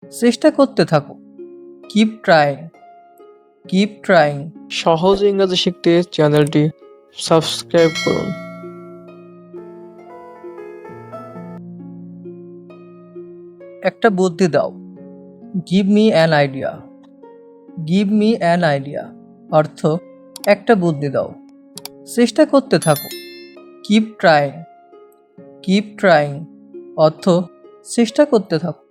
চেষ্টা করতে থাকো। Keep trying, keep trying. সহজ ইংরেজি শিখতে চ্যানেলটি সাবস্ক্রাইব করুন। একটা বুদ্ধি দাও। Give me an idea, give me an idea অর্থ একটা বুদ্ধি দাও। চেষ্টা করতে থাকো। কিপ ট্রাইং, কিপ ট্রাইং অর্থ চেষ্টা করতে থাকো।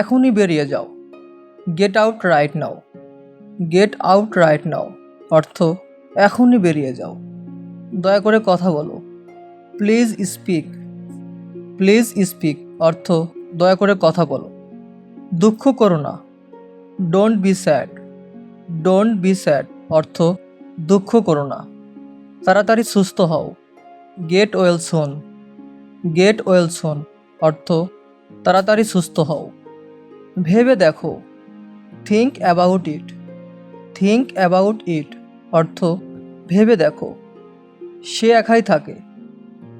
এখনই বেরিয়ে যাও। Get out right now, get out right now অর্থ এখনই বেরিয়ে যাও। দয়া করে কথা বলো। প্লিজ স্পিক, প্লিজ স্পিক অর্থ দয়া করে কথা বলো। দুঃখ করো না। Don't be sad, don't be sad অর্থ দুঃখ করো না। তাড়াতাড়ি সুস্থ হও। Get well soon, get well soon অর্থ তাড়াতাড়ি সুস্থ হও। ভেবে দেখো। Think about it, think about it অর্থ ভেবে দেখো। সে একাই থাকে।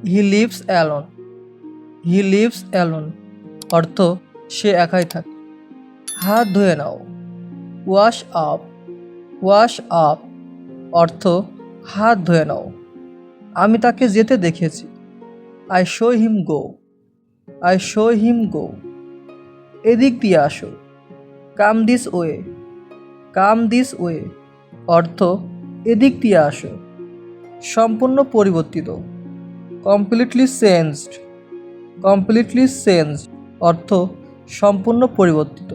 He lives alone, he lives alone অর্থ সে একাই থাকে। হাত ধুয়ে নাও। ওয়াশ আপ, ওয়াশ আপ অর্থ হাত ধুয়ে নাও। আমি তাকে যেতে দেখেছি। I show him go, I show him go. এদিক দিয়ে আসো। Come this way, come this way অর্থ এদিক দিয়ে আসো। সম্পূর্ণ পরিবর্তিত। কমপ্লিটলি চেঞ্জড, কমপ্লিটলি চেঞ্জড অর্থ সম্পূর্ণ পরিবর্তিত।